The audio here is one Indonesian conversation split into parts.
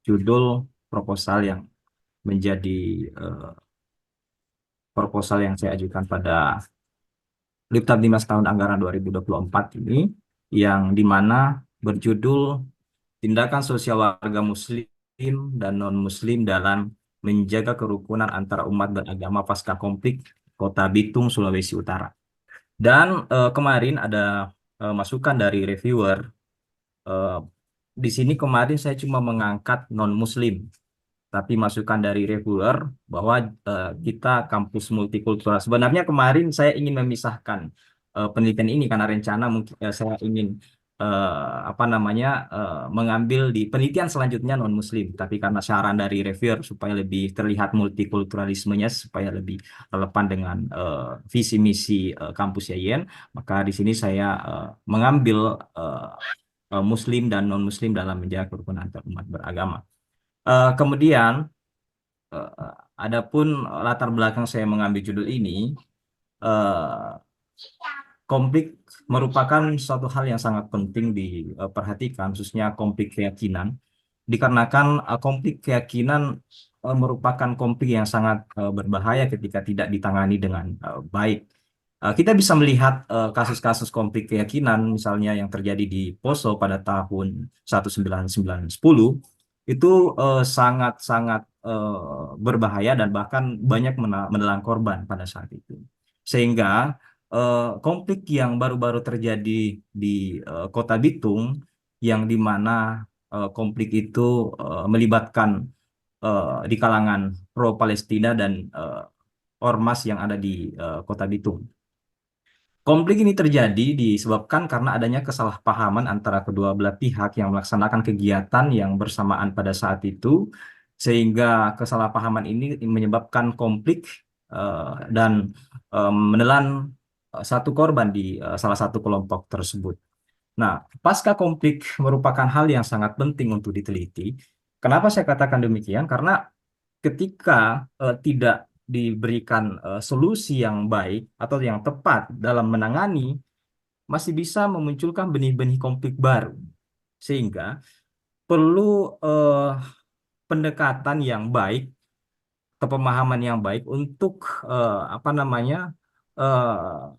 judul proposal yang menjadi eh, proposal yang saya ajukan pada Liptab Dimas tahun anggaran 2024 ini, yang dimana berjudul Tindakan Sosial Warga Muslim dan Non-Muslim dalam Menjaga Kerukunan Antara Umat Beragama Pasca Konflik Kota Bitung, Sulawesi Utara. Dan kemarin ada masukan dari reviewer. eh, di sini kemarin saya cuma mengangkat non-Muslim, tapi masukan dari reviewer bahwa kita kampus multikultural. Sebenarnya kemarin saya ingin memisahkan penelitian ini karena rencana mungkin saya ingin apa namanya mengambil di penelitian selanjutnya non-Muslim, tapi karena saran dari reviewer supaya lebih terlihat multikulturalismenya supaya lebih relevan dengan visi misi kampus YAIN, maka di sini saya mengambil Muslim dan non-Muslim dalam menjaga kerukunan antar umat beragama. Kemudian, adapun latar belakang saya mengambil judul ini, eh, konflik merupakan suatu hal yang sangat penting diperhatikan, khususnya konflik keyakinan, dikarenakan konflik keyakinan merupakan konflik yang sangat berbahaya ketika tidak ditangani dengan baik. Kita bisa melihat kasus-kasus konflik keyakinan, misalnya yang terjadi di Poso pada tahun 1990-10, itu sangat-sangat berbahaya dan bahkan banyak menelan korban pada saat itu. Sehingga konflik yang baru-baru terjadi di Kota Bitung, yang di mana konflik itu melibatkan di kalangan pro-Palestina dan ormas yang ada di Kota Bitung. Konflik ini terjadi disebabkan karena adanya kesalahpahaman antara kedua belah pihak yang melaksanakan kegiatan yang bersamaan pada saat itu, sehingga kesalahpahaman ini menyebabkan konflik dan menelan satu korban di salah satu kelompok tersebut. Nah, pasca konflik merupakan hal yang sangat penting untuk diteliti. Kenapa saya katakan demikian? Karena ketika tidak diberikan solusi yang baik atau yang tepat dalam menangani, masih bisa memunculkan benih-benih konflik baru. Sehingga perlu pendekatan yang baik, kepemahaman yang baik untuk apa namanya eh,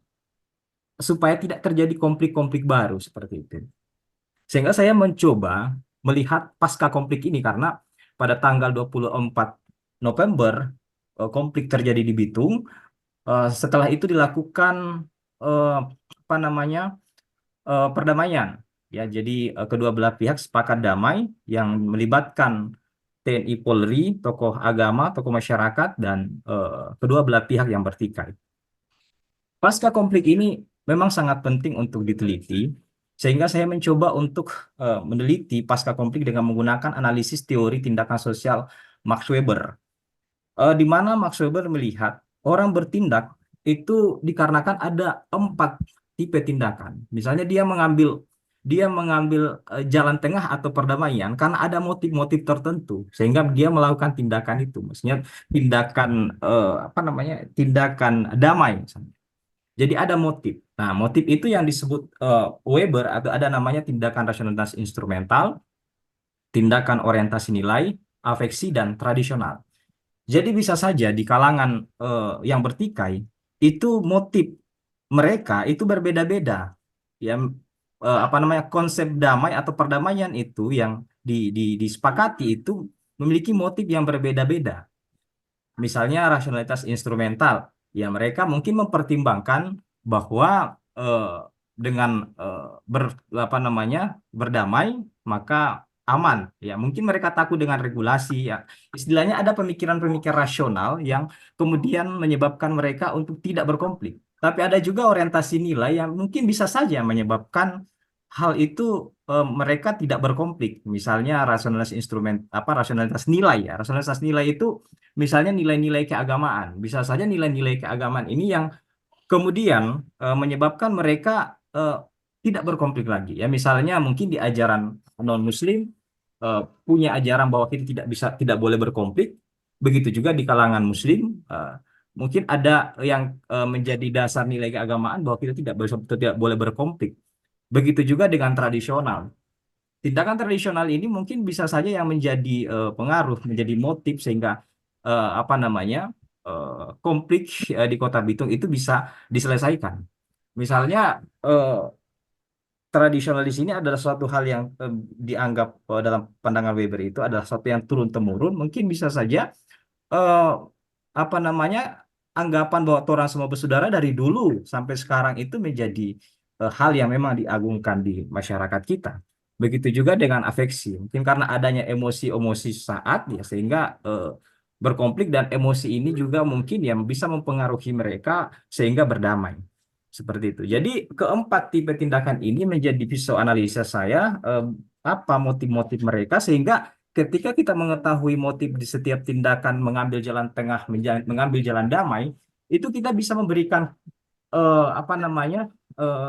supaya tidak terjadi konflik-konflik baru seperti itu. Sehingga saya mencoba melihat pasca konflik ini karena pada tanggal 24 November konflik terjadi di Bitung. Setelah itu dilakukan eh, apa namanya perdamaian. Ya, jadi kedua belah pihak sepakat damai yang melibatkan TNI Polri, tokoh agama, tokoh masyarakat, dan kedua belah pihak yang bertikai. Pasca konflik ini memang sangat penting untuk diteliti, sehingga saya mencoba untuk meneliti pasca konflik dengan menggunakan analisis teori tindakan sosial Max Weber. Di mana Max Weber melihat orang bertindak itu dikarenakan ada 4 tipe tindakan. Misalnya dia mengambil jalan tengah atau perdamaian karena ada motif-motif tertentu sehingga dia melakukan tindakan itu. Maksudnya tindakan apa namanya? Tindakan damai misalnya. Jadi ada motif. Nah, motif itu yang disebut Weber atau ada namanya tindakan rasionalitas instrumental, tindakan orientasi nilai, afeksi dan tradisional. Jadi bisa saja di kalangan yang bertikai itu motif mereka itu berbeda-beda. Ya, apa namanya, konsep damai atau perdamaian itu yang disepakati itu memiliki motif yang berbeda-beda. Misalnya rasionalitas instrumental, ya mereka mungkin mempertimbangkan bahwa dengan apa namanya berdamai maka aman. Ya mungkin mereka takut dengan regulasi. Ya istilahnya ada pemikiran-pemikiran rasional yang kemudian menyebabkan mereka untuk tidak berkonflik. Tapi ada juga orientasi nilai yang mungkin bisa saja menyebabkan hal itu mereka tidak berkonflik. Misalnya rasionalitas instrumen apa rasionalitas nilai ya. Rasionalitas nilai itu misalnya nilai-nilai keagamaan. Bisa saja nilai-nilai keagamaan ini yang kemudian menyebabkan mereka tidak berkonflik lagi. Ya, misalnya mungkin di ajaran non-Muslim punya ajaran bahwa kita tidak boleh berkonflik. Begitu juga di kalangan Muslim mungkin ada yang menjadi dasar nilai keagamaan bahwa kita tidak boleh berkonflik. Begitu juga dengan tradisional. tindakan tradisional ini mungkin bisa saja yang menjadi pengaruh, menjadi motif sehingga apa namanya konflik di Kota Bitung itu bisa diselesaikan. Misalnya tradisional di sini adalah suatu hal yang dianggap dalam pandangan Weber itu adalah suatu yang turun temurun, mungkin bisa saja eh, apa namanya anggapan bahwa orang semua bersaudara dari dulu sampai sekarang itu menjadi hal yang memang diagungkan di masyarakat kita. Begitu juga dengan afeksi. Mungkin karena adanya emosi-emosi saat ya sehingga berkonflik dan emosi ini juga mungkin yang bisa mempengaruhi mereka sehingga berdamai. Seperti itu. Jadi keempat tipe tindakan ini menjadi pisau analisa saya apa motif-motif mereka sehingga ketika kita mengetahui motif di setiap tindakan mengambil jalan tengah, mengambil jalan damai, itu kita bisa memberikan apa namanya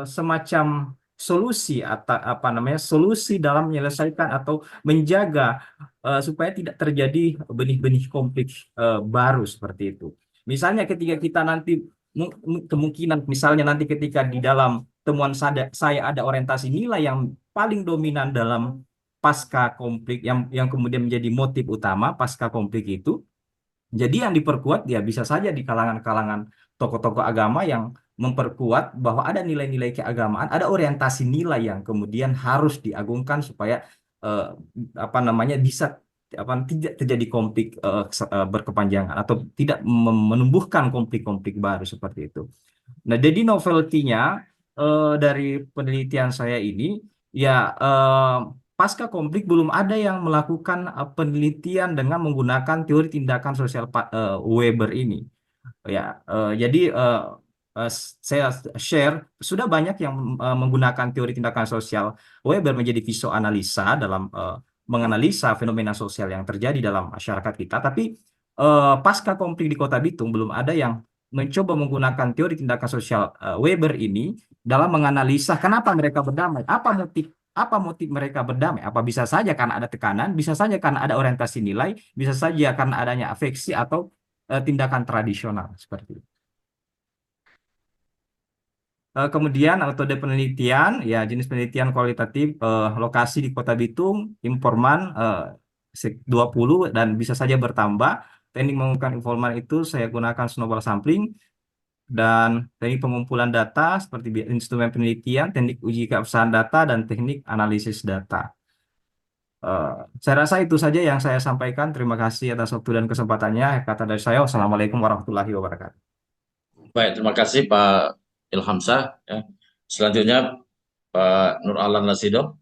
semacam solusi atau apa namanya solusi dalam menyelesaikan atau menjaga supaya tidak terjadi benih-benih konflik baru seperti itu. Misalnya ketika kita nanti kemungkinan misalnya nanti ketika di dalam temuan saya ada orientasi nilai yang paling dominan dalam pasca konflik yang kemudian menjadi motif utama pasca konflik itu jadi yang diperkuat ya bisa saja di kalangan-kalangan tokoh-tokoh agama yang memperkuat bahwa ada nilai-nilai keagamaan, ada orientasi nilai yang kemudian harus diagungkan supaya eh, apa namanya bisa apa tidak terjadi konflik berkepanjangan atau tidak menumbuhkan konflik-konflik baru seperti itu. Nah, jadi novelty-nya dari penelitian saya ini ya pasca konflik belum ada yang melakukan penelitian dengan menggunakan teori tindakan sosial Weber ini. Ya, jadi saya share sudah banyak yang menggunakan teori tindakan sosial Weber menjadi visualanalisa dalam menganalisa fenomena sosial yang terjadi dalam masyarakat kita. Tapi pasca konflik di Kota Bitung belum ada yang mencoba menggunakan teori tindakan sosial Weber ini dalam menganalisa kenapa mereka berdamai, apa motif mereka berdamai. Apa bisa saja karena ada tekanan, bisa saja karena ada orientasi nilai, bisa saja karena adanya afeksi atau tindakan tradisional seperti itu. Kemudian metode penelitian, ya jenis penelitian kualitatif, lokasi di Kota Bitung, informan 20 dan bisa saja bertambah. Teknik mengumpulkan informan itu saya gunakan snowball sampling dan teknik pengumpulan data seperti instrumen penelitian, teknik uji keabsahan data dan teknik analisis data. Eh, saya rasa itu saja yang saya sampaikan. Terima kasih atas waktu dan kesempatannya. Kata dari saya, wassalamualaikum warahmatullahi wabarakatuh. Baik, terima kasih Pak Ilhamsah. Ya. Selanjutnya Pak Nur Alan Lasido.